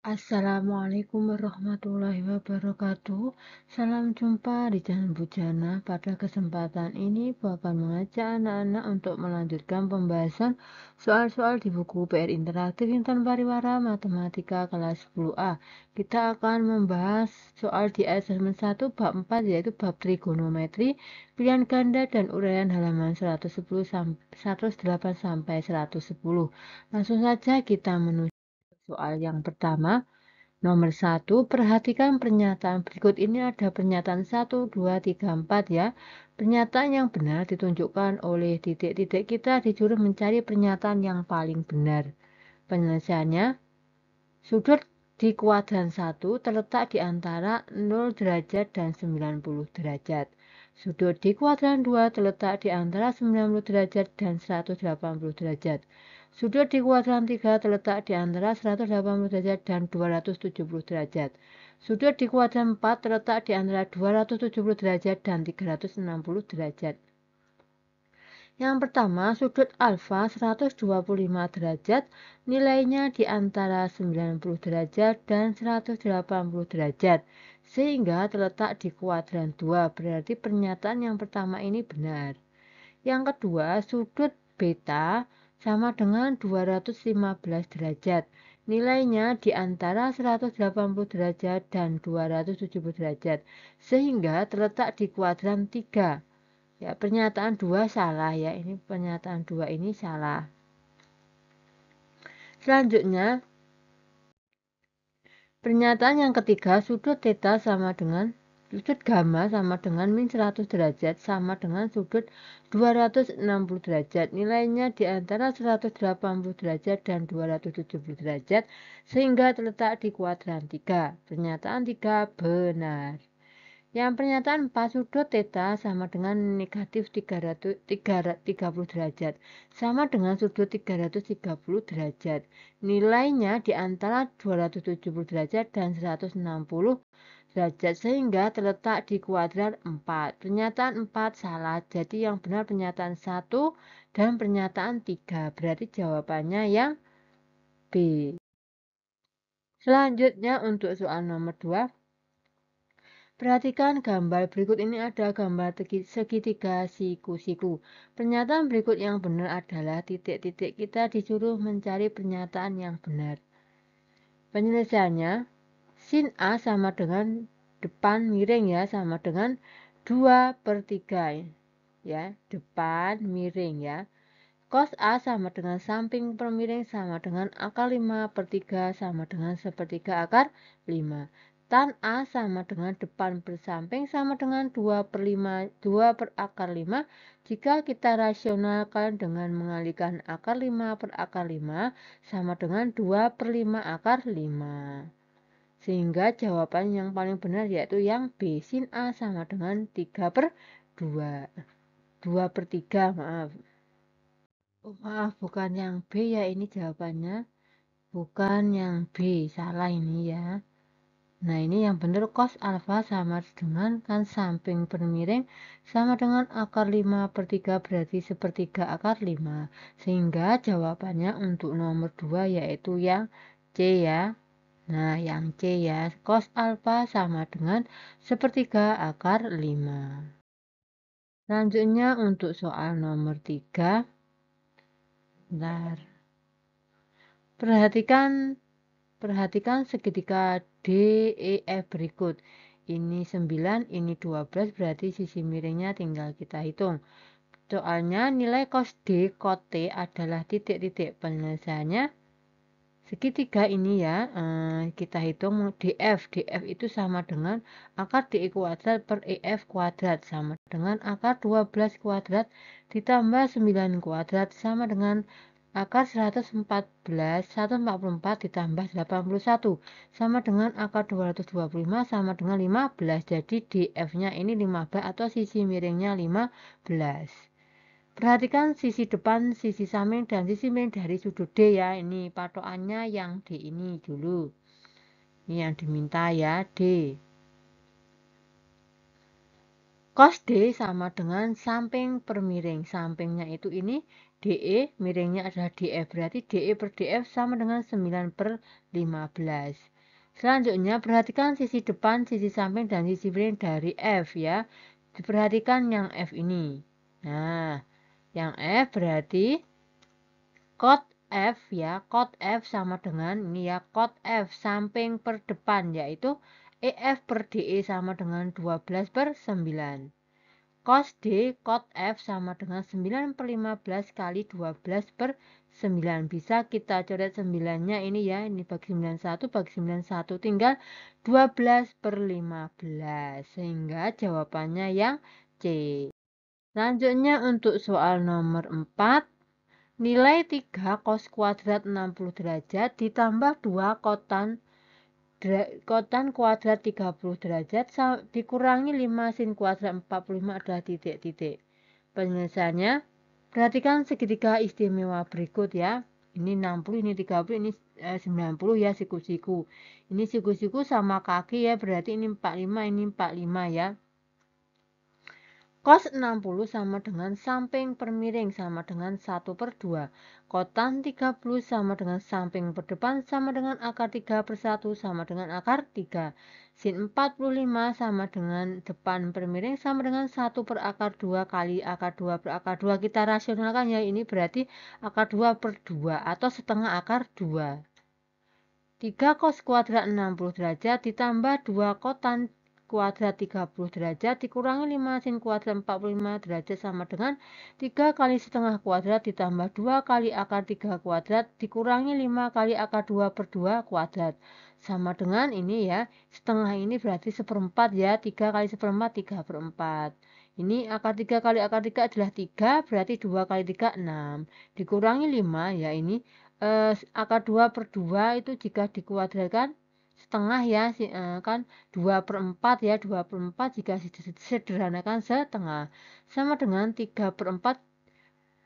Assalamualaikum warahmatullahi wabarakatuh. Salam jumpa di Jalan Bujana. Pada kesempatan ini, Bapak mengajak anak-anak untuk melanjutkan pembahasan soal-soal di buku PR Interaktif Intan Pariwara Matematika kelas 10A. Kita akan membahas soal di asesmen 1 bab 4 yaitu bab trigonometri, pilihan ganda dan uraian halaman 110 108 sampai 110. Langsung saja kita menuju soal yang pertama. Nomor 1, perhatikan pernyataan berikut ini ada pernyataan 1, 2, 3, 4 ya. Pernyataan yang benar ditunjukkan oleh titik-titik kita disuruh mencari pernyataan yang paling benar. Penyelesaiannya, sudut di kuadran 1 terletak di antara 0 derajat dan 90 derajat. Sudut di kuadran 2 terletak di antara 90 derajat dan 180 derajat. Sudut di kuadran 3 terletak di antara 180 derajat dan 270 derajat. Sudut di kuadran 4 terletak di antara 270 derajat dan 360 derajat. Yang pertama, sudut alfa 125 derajat, nilainya di antara 90 derajat dan 180 derajat, sehingga terletak di kuadran 2, berarti pernyataan yang pertama ini benar. Yang kedua, sudut beta sama dengan 215 derajat, nilainya di antara 180 derajat dan 270 derajat, sehingga terletak di kuadran 3. Ya, pernyataan 2 salah ya. Ini pernyataan 2 ini salah. Selanjutnya, pernyataan yang ketiga, sudut theta sama dengan sudut gamma sama dengan min 100 derajat sama dengan sudut 260 derajat. Nilainya di antara 180 derajat dan 270 derajat sehingga terletak di kuadran 3. Pernyataan 3 benar. Yang pernyataan 4 sudut theta sama dengan negatif 330 derajat, sama dengan sudut 330 derajat. Nilainya di antara 270 derajat dan 160 derajat, sehingga terletak di kuadran 4. Pernyataan 4 salah, jadi yang benar pernyataan 1 dan pernyataan 3. Berarti jawabannya yang B. Selanjutnya untuk soal nomor 2. Perhatikan gambar berikut ini ada gambar segitiga siku-siku. Pernyataan berikut yang benar adalah titik-titik kita disuruh mencari pernyataan yang benar. Penyelesaiannya, sin A sama dengan depan miring ya, sama dengan 2/3 ya, depan miring ya. Cos A sama dengan samping per miring sama dengan akar 5/3 sama dengan 1/3 akar 5. Tan A sama dengan depan per samping sama dengan 2 per akar 5. Jika kita rasionalkan dengan mengalihkan akar 5 per akar 5 sama dengan 2/5 akar 5. Sehingga jawaban yang paling benar yaitu yang B, sin A sama dengan 3/2. 2/3, maaf. Oh, maaf, bukan yang B ya, ini jawabannya. Bukan yang B, salah ini ya. Nah, ini yang benar cos alfa sama dengan kan samping per miring sama dengan akar 5/3 berarti 1/3 akar 5. Sehingga jawabannya untuk nomor 2 yaitu yang C ya. Nah, yang C ya, cos alfa sama dengan 1/3 akar 5. Selanjutnya untuk soal nomor 3. Bentar. Perhatikan segitiga DEF berikut. Ini 9, ini 12, berarti sisi miringnya tinggal kita hitung. Soalnya nilai cos D, cot T adalah titik-titik. Penyelesaiannya segitiga ini ya, kita hitung DF. DF itu sama dengan akar DE kuadrat per EF kuadrat sama dengan akar 12 kuadrat ditambah 9 kuadrat sama dengan akar 144 ditambah 81 sama dengan akar 225 sama dengan 15. Jadi DF-nya ini 15 atau sisi miringnya 15. Perhatikan sisi depan, sisi samping, dan sisi miring dari sudut D ya. Ini patokannya yang D ini dulu. Ini yang diminta ya, D. Cos D sama dengan samping per miring. Sampingnya itu ini DE, miringnya adalah DF. Berarti DE per DF sama dengan 9/15. Selanjutnya, perhatikan sisi depan, sisi samping, dan sisi miring dari F ya. Diperhatikan yang F ini. Nah, yang F berarti cot F ya. Cot F sama dengan ini ya. Cot F samping per depan yaitu EF per DE sama dengan 12/9. Cos D, cot F sama dengan 9/15 kali 12/9. Bisa kita coret 9-nya ini ya. Ini bagi 91, bagi 91. Tinggal 12/15. Sehingga jawabannya yang C. Selanjutnya untuk soal nomor 4. Nilai 3 cos kuadrat 60 derajat ditambah 2 kotan kuadrat 30 derajat dikurangi 5 sin kuadrat 45 adalah titik-titik. Penyelesaiannya, perhatikan segitiga istimewa berikut ya. Ini 60, ini 30, ini 90 ya siku-siku. Ini siku-siku sama kaki ya, berarti ini 45, ini 45 ya. Cos 60 sama dengan samping per miring sama dengan 1/2. Kotan 30 sama dengan samping per depan sama dengan akar 3/1 sama dengan akar 3. Sin 45 sama dengan depan per miring sama dengan 1 per akar 2 kali akar 2 per akar 2. Kita rasionalkan ya, ini berarti akar 2/2 atau setengah akar 2. 3 cos kuadrat 60 derajat ditambah 2 kotan kuadrat 30 derajat dikurangi 5 sin kuadrat 45 derajat sama dengan 3 kali setengah kuadrat ditambah 2 kali akar 3 kuadrat dikurangi 5 kali akar 2/2 kuadrat. Sama dengan ini ya, setengah ini berarti 1/4 ya, 3 kali 1/4, 3/4. Ini akar 3 kali akar 3 adalah 3, berarti 2 kali 3, 6. Dikurangi 5 ya, ini akar 2/2 itu jika dikuadratkan setengah ya, kan 2/4 ya, 2/4 jika disederhanakan setengah sama dengan 3/4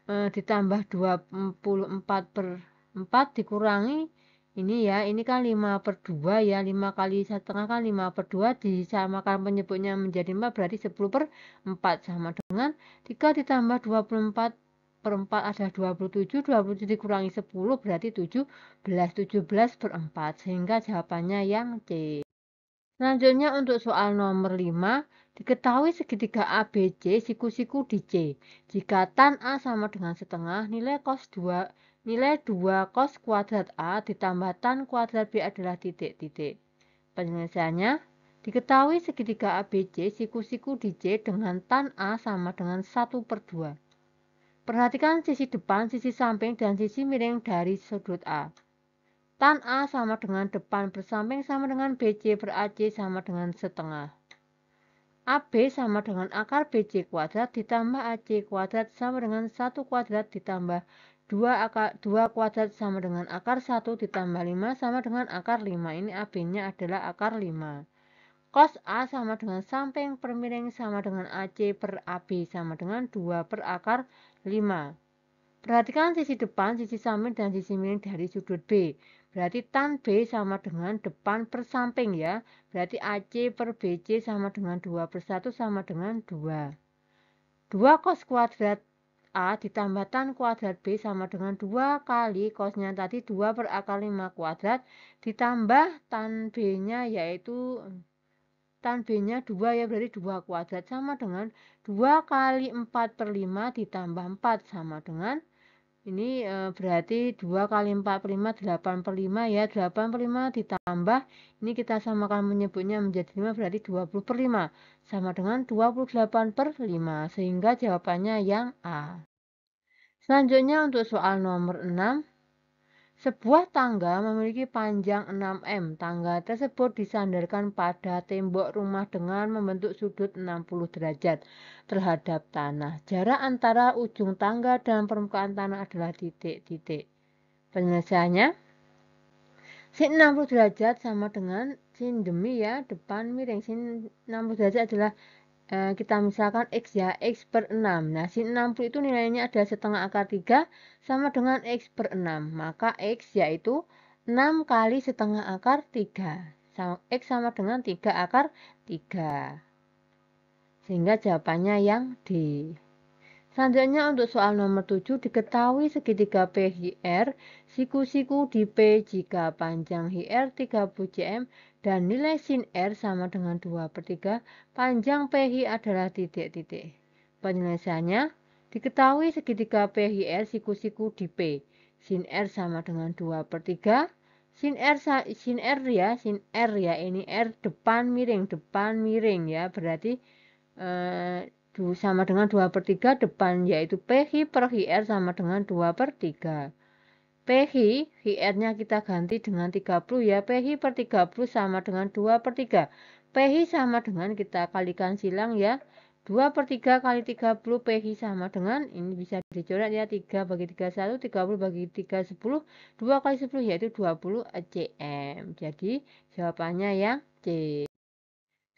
ditambah 24/4 dikurangi ini ya, ini kan 5/2 ya, 5 kali setengah kan 5/2 disamakan penyebutnya menjadi 4 berarti 10/4 sama dengan 3 ditambah 24/4 adalah 27, 27 dikurangi 10 berarti 17/4 sehingga jawabannya yang C. Selanjutnya untuk soal nomor 5, diketahui segitiga ABC siku-siku di C. Jika tan A sama dengan setengah, nilai 2 cos kuadrat A ditambah tan kuadrat B adalah titik-titik. Penyelesaiannya, diketahui segitiga ABC siku-siku di C dengan tan A sama dengan 1/2. Perhatikan sisi depan, sisi samping, dan sisi miring dari sudut A. Tan A sama dengan depan per samping sama dengan BC per AC sama dengan setengah. AB sama dengan akar BC kuadrat ditambah AC kuadrat sama dengan 1 kuadrat ditambah 2 kuadrat sama dengan akar 1 ditambah 5 sama dengan akar 5. Ini AB-nya adalah akar 5. Cos A sama dengan samping per miring sama dengan AC per AB sama dengan 2 per akar 5. Perhatikan sisi depan, sisi samping, dan sisi miring dari sudut B. Berarti tan B sama dengan depan per samping ya. Berarti AC per BC sama dengan 2/1 sama dengan 2. 2 cos kuadrat A ditambah tan kuadrat B sama dengan 2 kali cosnya tadi 2 per akar 5 kuadrat ditambah tan B-nya yaitu tan B-nya 2 ya, berarti 2 kuadrat sama dengan 2 kali 4/5 ditambah 4 sama dengan ini berarti 2 kali 4/5, 8/5 ya. 8/5 ditambah, ini kita samakan menyebutnya menjadi 5 berarti 20/5. Sama dengan 28/5. Sehingga jawabannya yang A. Selanjutnya untuk soal nomor 6. Sebuah tangga memiliki panjang 6 m. Tangga tersebut disandarkan pada tembok rumah dengan membentuk sudut 60 derajat terhadap tanah. Jarak antara ujung tangga dan permukaan tanah adalah titik-titik. Penyelesaiannya, sin 60 derajat sama dengan sin demi ya, depan miring. Sin 60 derajat adalah kita misalkan X ya, X per 6. Nah, sin 60 itu nilainya adalah setengah akar 3 sama dengan X per 6. Maka X yaitu 6 kali setengah akar 3. X sama dengan 3 akar 3. Sehingga jawabannya yang D. Selanjutnya untuk soal nomor 7, diketahui segitiga PHR siku-siku di P jika panjang HR 30 cm dan nilai sin R sama dengan 2/3, panjang PH adalah titik-titik. Penyelesaiannya, diketahui segitiga PHR siku-siku di P, sin R sama dengan 2/3, sin R ya, sin R ya, ini R depan miring ya, berarti sama dengan 2/3 depan, yaitu PH per HR sama dengan 2/3. PH, HR-nya kita ganti dengan 30 ya, PH per 30 sama dengan 2/3. PH sama dengan kita kalikan silang ya, 2/3 kali 30, PH sama dengan, ini bisa dicoret ya, 3 bagi 3 1, 30 bagi 3 10, 2 kali 10 yaitu 20 cm. Jadi jawabannya yang C.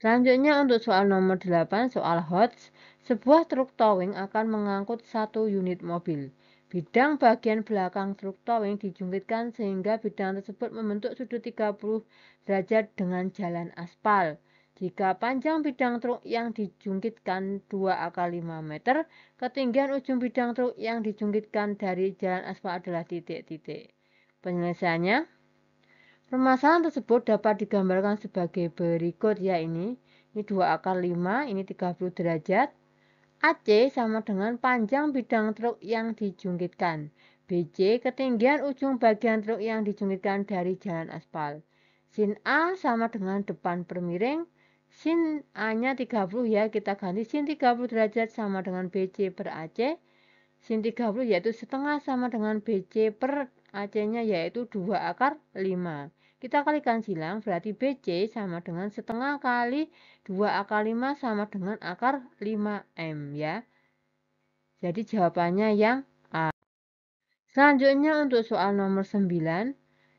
Selanjutnya untuk soal nomor 8, soal HOTS. Sebuah truk towing akan mengangkut 1 unit mobil. Bidang bagian belakang truk towing dijungkitkan sehingga bidang tersebut membentuk sudut 30 derajat dengan jalan aspal. Jika panjang bidang truk yang dijungkitkan 2 × 5 meter, ketinggian ujung bidang truk yang dijungkitkan dari jalan aspal adalah titik-titik. Penyelesaiannya, permasalahan tersebut dapat digambarkan sebagai berikut ya, ini 2 × 5, ini 30 derajat. AC sama dengan panjang bidang truk yang dijungkitkan. BC ketinggian ujung bagian truk yang dijungkitkan dari jalan aspal. Sin A sama dengan depan per miring. Sin A-nya 30 ya, kita ganti sin 30 derajat sama dengan BC per AC. Sin 30 yaitu setengah sama dengan BC per AC-nya yaitu 2 × 5. Kita kalikan silang, berarti BC sama dengan setengah kali 2 × 5 sama dengan akar 5M ya. Jadi jawabannya yang A. Selanjutnya untuk soal nomor 9,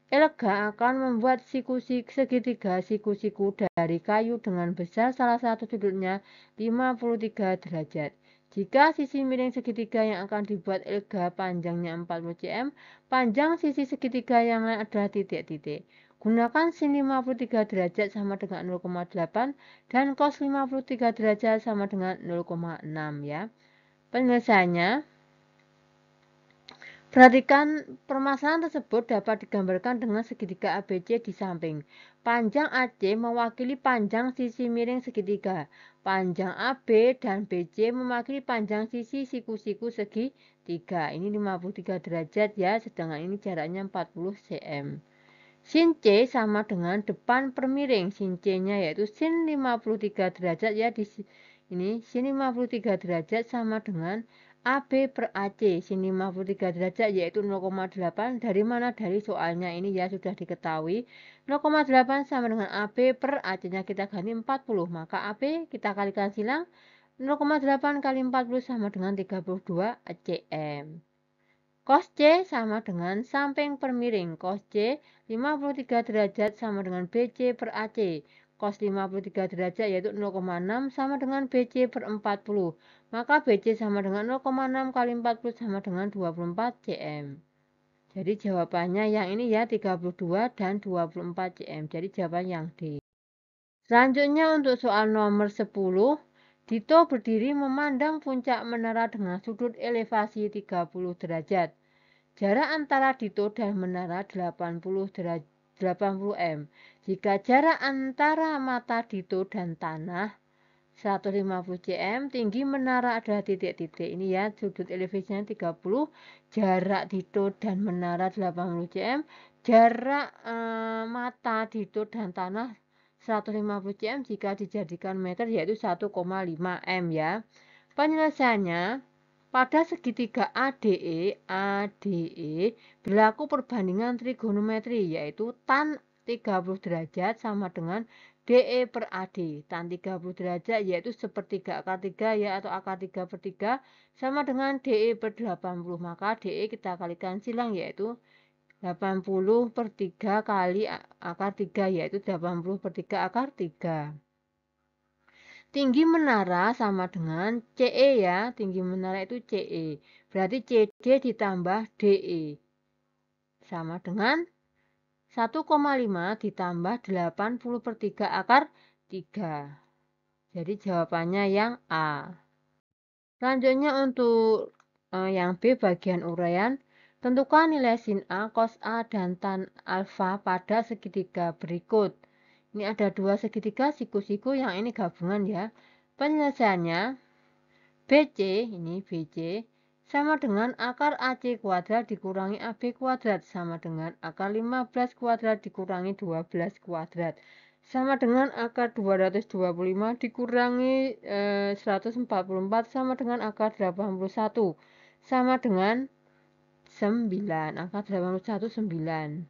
Elga akan membuat segitiga siku-siku dari kayu dengan besar salah satu sudutnya 53 derajat. Jika sisi miring segitiga yang akan dibuat Elga panjangnya 40 cm, panjang sisi segitiga yang lain adalah titik-titik. Gunakan sin 53 derajat sama dengan 0,8 dan cos 53 derajat sama dengan 0,6 ya. Penyelesaiannya, perhatikan permasalahan tersebut dapat digambarkan dengan segitiga ABC di samping. Panjang AC mewakili panjang sisi miring segitiga. Panjang AB dan BC mewakili panjang sisi siku-siku segitiga. Ini 53 derajat ya, sedangkan ini jaraknya 40 cm. Sin C sama dengan depan per miring. Sin C-nya yaitu sin 53 derajat ya, di ini sin 53 derajat sama dengan AB per AC. Sin 53 derajat yaitu 0,8. Dari mana? Dari soalnya ini ya, sudah diketahui 0,8 sama dengan AB per AC-nya kita ganti 40. Maka AB kita kalikan silang, 0,8 kali 40 sama dengan 32 cm. Cos C sama dengan samping per miring. Cos C 53 derajat sama dengan BC per AC. Cos 53 derajat yaitu 0,6 sama dengan BC per 40. Maka BC sama dengan 0,6 kali 40 sama dengan 24 cm. Jadi jawabannya yang ini ya, 32 dan 24 cm. Jadi jawaban yang D. Selanjutnya untuk soal nomor 10. Dito berdiri memandang puncak menara dengan sudut elevasi 30 derajat. Jarak antara Dito dan menara 80 m. Jika jarak antara mata Dito dan tanah 150 cm, tinggi menara adalah titik-titik. Ini ya, sudut elevasinya 30, jarak Dito dan menara 80 cm, jarak mata Dito dan tanah 150 cm jika dijadikan meter yaitu 1,5 m ya. Penyelesaiannya, pada segitiga ADE berlaku perbandingan trigonometri yaitu tan 30 derajat sama dengan DE per AD. Tan 30 derajat yaitu sepertiga akar 3 ya, atau akar 3 per 3 sama dengan DE per 80. Maka DE kita kalikan silang yaitu 80 per 3 kali akar 3 yaitu 80 per 3 akar 3. Tinggi menara sama dengan CE ya, tinggi menara itu CE. Berarti CD ditambah DE sama dengan 1,5 ditambah 80 per 3 akar 3. Jadi jawabannya yang A. Selanjutnya untuk yang B bagian uraian, tentukan nilai sin A, cos A, dan tan alfa pada segitiga berikut. Ini ada dua segitiga siku-siku yang ini gabungan ya. Penyelesaiannya BC, ini BC, sama dengan akar AC kuadrat dikurangi AB kuadrat, sama dengan akar 15 kuadrat dikurangi 12 kuadrat, sama dengan akar 225 dikurangi 144, sama dengan akar 81, sama dengan 9, akar 81 9.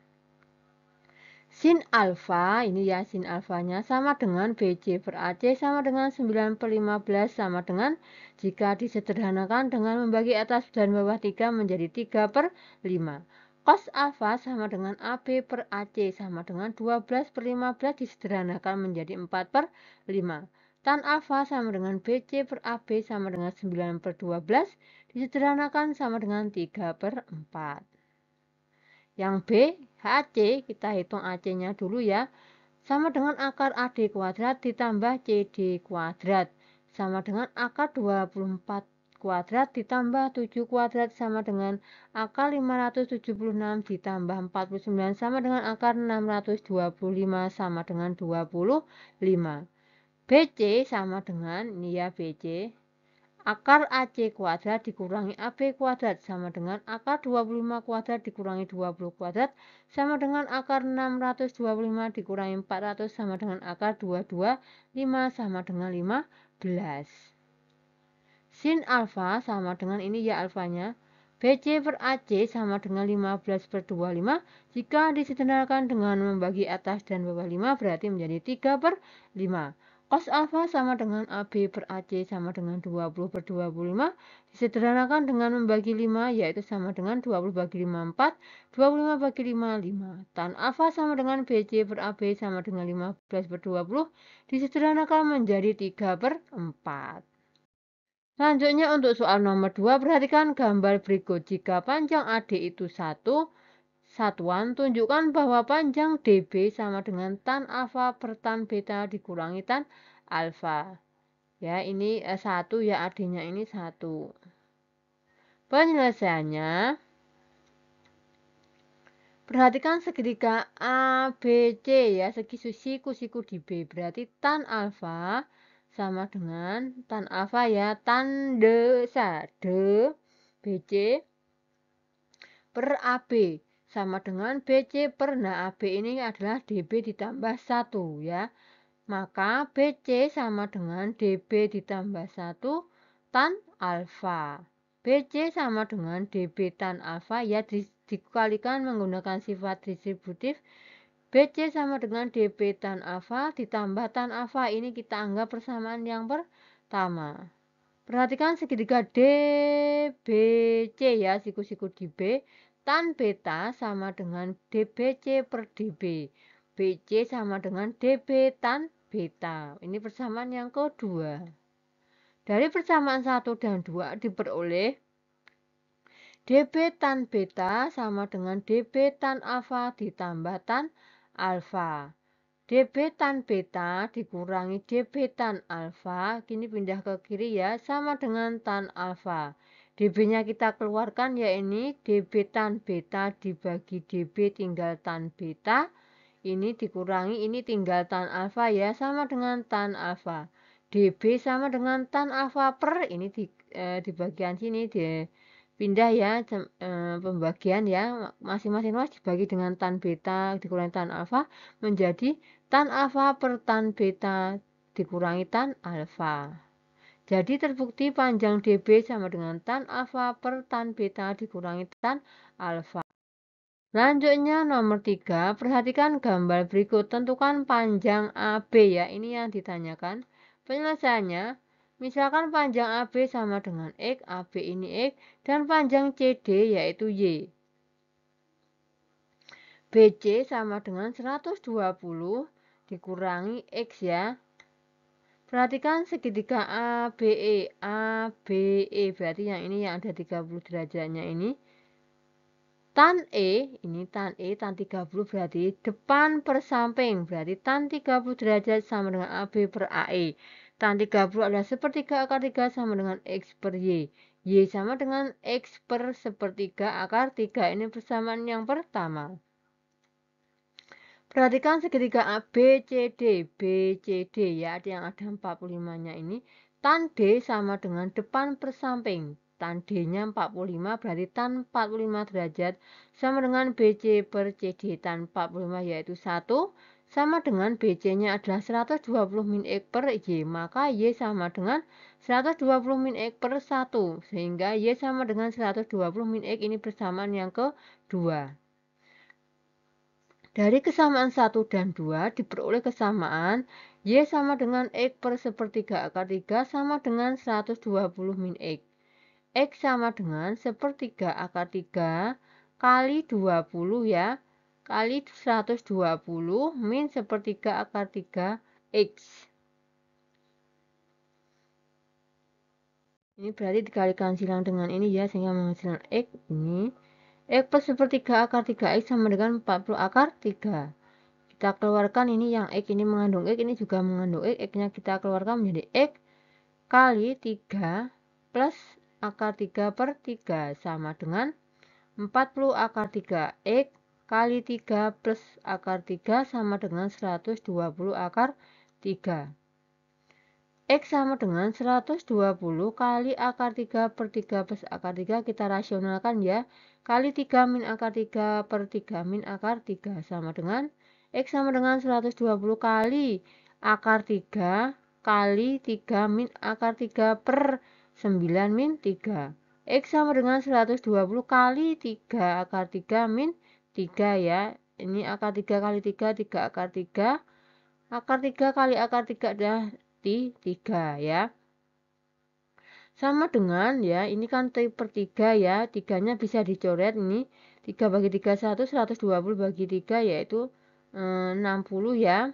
Sin alfa, ini ya sin alfanya, sama dengan BC per AC sama dengan 9 per 15, sama dengan jika disederhanakan dengan membagi atas dan bawah 3 menjadi 3 per 5. Cos alfa sama dengan AB per AC sama dengan 12 per 15 disederhanakan menjadi 4 per 5. Tan alfa sama dengan BC per AB sama dengan 9 per 12 disederhanakan sama dengan 3 per 4. Yang B, HC, kita hitung AC-nya dulu ya, sama dengan akar AD kuadrat ditambah CD kuadrat, sama dengan akar 24 kuadrat ditambah 7 kuadrat sama dengan akar 576 ditambah 49 sama dengan akar 625 sama dengan 25. BC sama dengan, ini ya BC, akar AC kuadrat dikurangi AB kuadrat sama dengan akar 25 kuadrat dikurangi 20 kuadrat sama dengan akar 625 dikurangi 400 sama dengan akar 225 sama dengan 15. Sin alfa sama dengan ini ya alfanya. BC per AC sama dengan 15 per 25. Jika disederhanakan dengan membagi atas dan bawah 5 berarti menjadi 3 per 5. Cos alfa sama dengan AB per AC sama dengan 20 per 25. Disederhanakan dengan membagi 5 yaitu sama dengan 20 bagi 5 4. 25 bagi 5 5. Tan alfa sama dengan BC per AB sama dengan 15 per 20. Disederhanakan menjadi 3 per 4. Selanjutnya untuk soal nomor 2, perhatikan gambar berikut. Jika panjang AD itu 1 satuan, tunjukkan bahwa panjang DB sama dengan tan alfa per tan beta dikurangi tan alfa. Ya, ini 1 ya, AD-nya ini 1. Penyelesaiannya, perhatikan segitiga ABC ya, segi siku-siku di B. Berarti tan alfa sama dengan tan alfa ya, tan de BC per AB sama dengan BC per, nah AB ini adalah DB ditambah 1 ya. Maka BC sama dengan DB ditambah 1 tan alfa. BC sama dengan DB tan alfa ya, dikalikan menggunakan sifat distributif. BC sama dengan DB tan alfa ditambah tan alfa, ini kita anggap persamaan yang pertama. Perhatikan segitiga DBC ya, siku-siku di B. Tan beta sama dengan DBC per DB. BC sama dengan DB tan beta. Ini persamaan yang kedua. Dari persamaan 1 dan 2 diperoleh DB tan beta sama dengan DB tan alfa ditambah tan alfa. DB tan beta dikurangi DB tan alfa, kini pindah ke kiri ya, sama dengan tan alfa. DB-nya kita keluarkan ya, ini DB tan beta dibagi DB tinggal tan beta. Ini dikurangi, ini tinggal tan alfa ya, sama dengan tan alfa. DB sama dengan tan alfa per, ini di bagian sini pindah ya, pembagian ya, masing-masing ruas dibagi dengan tan beta dikurangi tan alfa menjadi tan alfa per tan beta dikurangi tan alfa. Jadi terbukti panjang DB sama dengan tan alfa per tan beta dikurangi tan alfa. Selanjutnya nomor 3, perhatikan gambar berikut. Tentukan panjang AB ya, ini yang ditanyakan. Penyelesaiannya, misalkan panjang AB sama dengan X, AB ini X, dan panjang CD yaitu Y. BC sama dengan 120 dikurangi X ya. Perhatikan segitiga ABE. ABE berarti yang ini yang ada 30 derajatnya ini. Tan E, ini tan E, tan 30 berarti depan per samping. Berarti tan 30 derajat sama dengan AB per AE. Tan 30 adalah sepertiga akar 3 sama dengan X per Y. Y sama dengan X per sepertiga akar 3. Ini persamaan yang pertama. Perhatikan segitiga ABCD. BCD ya, yang ada 45-nya ini. Tan D sama dengan depan per samping. Tan D-nya 45, berarti tan 45 derajat sama dengan BC per CD. Tan 45 yaitu 1, sama dengan BC-nya adalah 120 min X per Y. Maka Y sama dengan 120 min X per 1. Sehingga Y sama dengan 120 min X, ini persamaan yang kedua. Dari kesamaan 1 dan 2 diperoleh kesamaan Y sama dengan X per sepertiga akar 3 sama dengan 120 min X. X sama dengan sepertiga akar 3 kali 20 ya, kali 120 min sepertiga akar 3 X. Ini berarti dikalikan silang dengan ini ya, sehingga menghasilkan X ini. X per sepertiga akar 3X sama dengan 40 akar 3. Kita keluarkan ini, yang X ini mengandung X, ini juga mengandung X. X-nya kita keluarkan menjadi X kali 3 plus akar 3 per 3 sama dengan 40 akar 3. X kali 3 plus akar 3 sama dengan 120 akar 3. X sama dengan 120 kali akar 3 per 3 plus akar 3, kita rasionalkan ya. Kali 3 min akar 3 per 3 min akar 3 sama dengan X sama dengan 120 kali akar 3 kali 3 min akar 3 per 9 min 3. X sama dengan 120 kali 3 akar 3 min 3 ya. Ini akar 3 kali 3, 3 akar 3. Akar 3 kali akar 3 adalah 3 ya. Sama dengan ya, ini kan T per 3 ya. 3-nya bisa dicoret ini. 3 bagi 3 1, 120 bagi 3 yaitu 60 ya.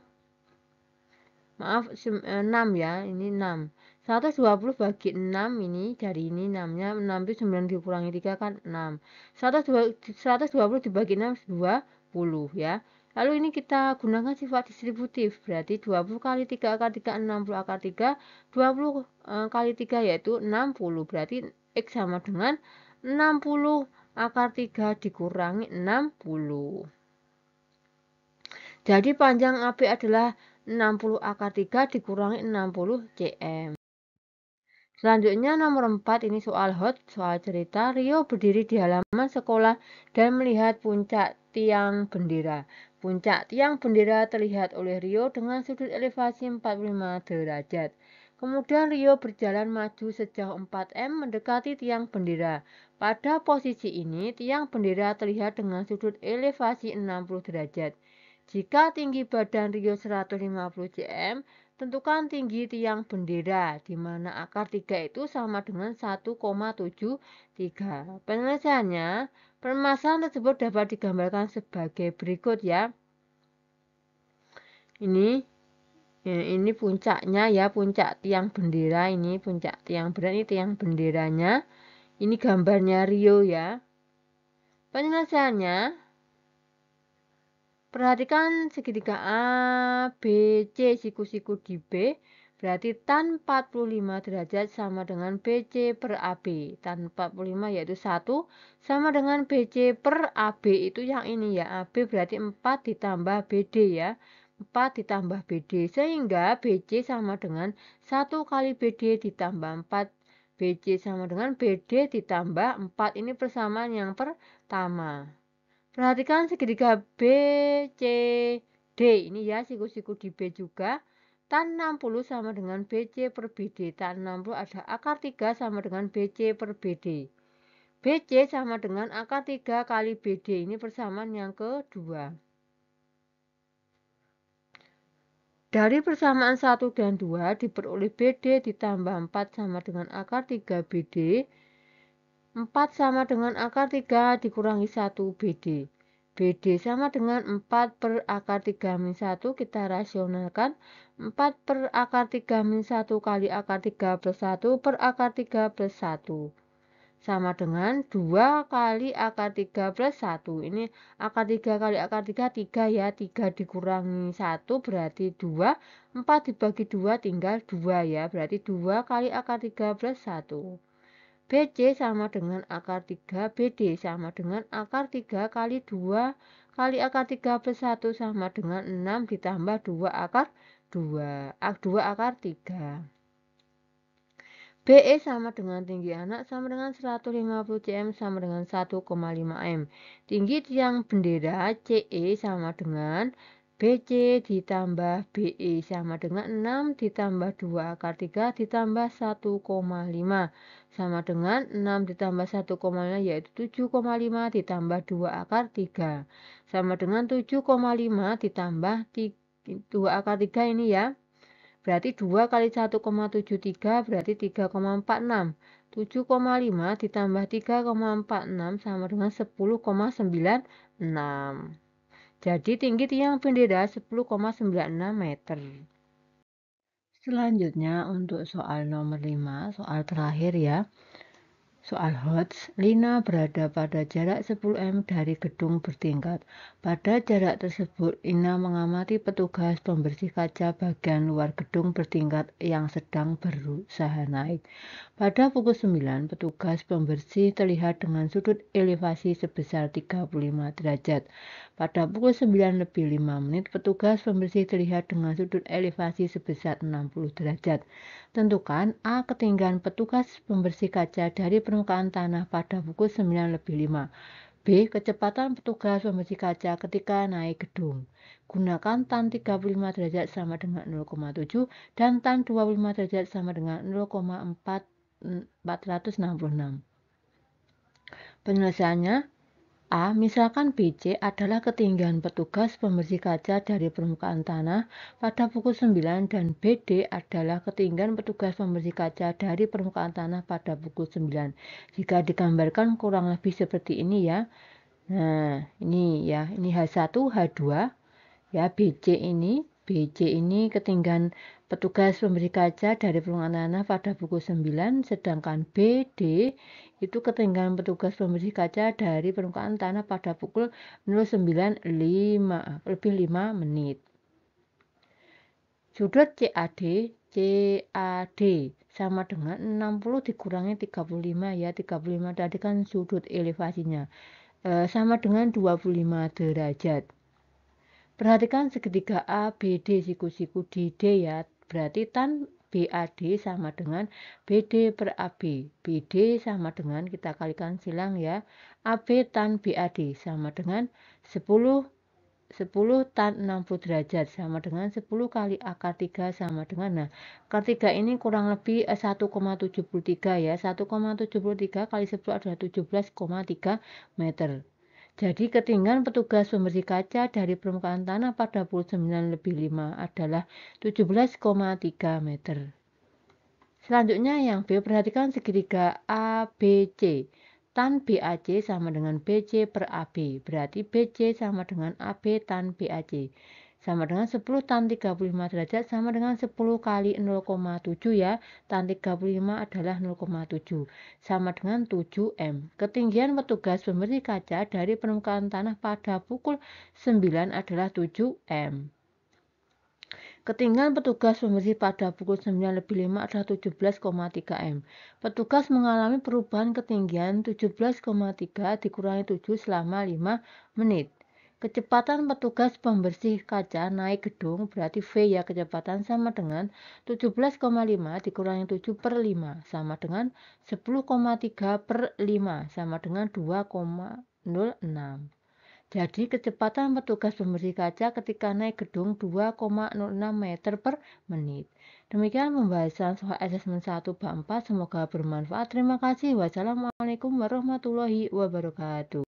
Maaf, 6 ya, ini 6. 120 bagi 6 ini, dari ini 6-nya, 6 itu 9 dikurangi 3 kan 6. 120 dibagi 6, 20 ya. Lalu ini kita gunakan sifat distributif, berarti 20 kali 3 akar 3, 60 akar 3, 20 kali 3 yaitu 60, berarti X sama dengan 60 akar 3 dikurangi 60. Jadi panjang AB adalah 60 akar 3 dikurangi 60 cm. Selanjutnya nomor 4, ini soal hot, soal cerita. Rio berdiri di halaman sekolah dan melihat puncak tiang bendera. Puncak tiang bendera terlihat oleh Rio dengan sudut elevasi 45 derajat. Kemudian Rio berjalan maju sejauh 4 m mendekati tiang bendera. Pada posisi ini, tiang bendera terlihat dengan sudut elevasi 60 derajat. Jika tinggi badan Rio 150 cm, tentukan tinggi tiang bendera, di mana akar 3 itu sama dengan 1,73. Penyelesaiannya, permasalahan tersebut dapat digambarkan sebagai berikut ya. Ini puncaknya ya, puncak tiang bendera, ini puncak tiang bendera, ini tiang benderanya. Ini gambarnya Rio ya. Penyelesaiannya, perhatikan segitiga A, B, C, siku-siku di B, berarti tan 45 derajat sama dengan BC per AB. Tan 45 yaitu 1 sama dengan BC per AB, itu yang ini ya. AB berarti 4 ditambah BD ya. 4 ditambah BD, sehingga BC sama dengan 1 kali BD ditambah 4. BC sama dengan BD ditambah 4. Ini persamaan yang pertama. Perhatikan segitiga BCD ini ya, siku-siku di B juga. Tan 60 sama dengan BC per BD. Tan 60 ada akar 3 sama dengan BC per BD. BC sama dengan akar 3 kali BD. Ini persamaan yang kedua. Dari persamaan 1 dan 2 diperoleh BD ditambah 4 sama dengan akar 3 BD. 4 sama dengan akar 3 dikurangi 1 BD. BD sama dengan 4 per akar 3 min 1, kita rasionalkan. 4 per akar 3 min 1 kali akar 3 plus 1 per akar 3 plus 1. sama dengan 2 kali akar 3 plus 1. Ini akar 3 kali akar 3, 3 ya. 3 dikurangi 1 berarti 2. 4 dibagi 2 tinggal 2 ya. Berarti 2 kali akar 3 plus 1. BC sama dengan akar 3, BD sama dengan akar 3 kali 2 kali akar 3 plus 1 sama dengan 6 ditambah 2 akar 2. 2 akar 3. BE sama dengan tinggi anak sama dengan 150 cm sama dengan 1,5 m. Tinggi tiang bendera CE sama dengan BC ditambah BE sama dengan 6 ditambah 2 akar 3 ditambah 1,5 sama dengan 6 ditambah 1,5 yaitu 7,5 ditambah 2 akar 3 sama dengan 7,5 ditambah 2 akar 3 ini ya. Berarti 2 kali 1,73 berarti 3,46. 7,5 ditambah 3,46 sama dengan 10,96. Jadi tinggi tiang bendera 10,96 meter. Selanjutnya untuk soal nomor 5, soal terakhir ya. Soal HOTS, Lina berada pada jarak 10 m dari gedung bertingkat. Pada jarak tersebut, Lina mengamati petugas pembersih kaca bagian luar gedung bertingkat yang sedang berusaha naik. Pada pukul 9, petugas pembersih terlihat dengan sudut elevasi sebesar 35 derajat. Pada pukul 9:05, petugas pembersih terlihat dengan sudut elevasi sebesar 60 derajat. Tentukan A. Ketinggian petugas pembersih kaca dari permukaan tanah pada pukul 9:05. B. Kecepatan petugas pembersih kaca ketika naik gedung. Gunakan tan 35 derajat sama dengan 0,7 dan tan 25 derajat sama dengan 0,466. Penyelesaiannya A. Misalkan BC adalah ketinggian petugas pembersih kaca dari permukaan tanah pada pukul 9 dan BD adalah ketinggian petugas pembersih kaca dari permukaan tanah pada pukul 9. Jika digambarkan kurang lebih seperti ini ya. Nah, ini ya, ini H1, H2 ya. BC ini ketinggian petugas pembersih kaca dari permukaan tanah pada pukul 9, sedangkan BD itu ketinggian petugas pembersih kaca dari permukaan tanah pada pukul 09:05 menit. Sudut CAD sama dengan 60 dikurangi 35 ya. 35 tadi kan sudut elevasinya. Sama dengan 25 derajat. Perhatikan segitiga ABD siku-siku di D ya. Berarti tan BAD sama dengan BD per AB. BD sama dengan, kita kalikan silang ya, AB tan BAD sama dengan 10 tan 60 derajat sama dengan 10 kali akar 3 sama dengan, nah akar 3 ini kurang lebih 1,73 ya. 1,73 kali 10 adalah 17,3 meter. Jadi ketinggian petugas pembersih kaca dari permukaan tanah pada pukul 9:05 adalah 17,3 meter. Selanjutnya yang B, perhatikan segitiga ABC. Tan BAC sama dengan BC per AB. Berarti BC sama dengan AB tan BAC. Sama dengan 10 tan 35 derajat sama dengan 10 kali 0,7 ya. Tan 35 adalah 0,7. Sama dengan 7 M. Ketinggian petugas pembersih kaca dari permukaan tanah pada pukul 9 adalah 7 M. Ketinggian petugas pembersih pada pukul 9:05 adalah 17,3 m. Petugas mengalami perubahan ketinggian 17,3 dikurangi 7 selama 5 menit. Kecepatan petugas pembersih kaca naik gedung berarti V ya, kecepatan sama dengan 17,5 dikurangi 7 per 5 sama dengan 10,3 per 5 sama dengan 2,06. Jadi kecepatan petugas pembersih kaca ketika naik gedung 2,06 meter per menit. Demikian pembahasan soal asesmen 1 bab 4. Semoga bermanfaat. Terima kasih. Wassalamualaikum warahmatullahi wabarakatuh.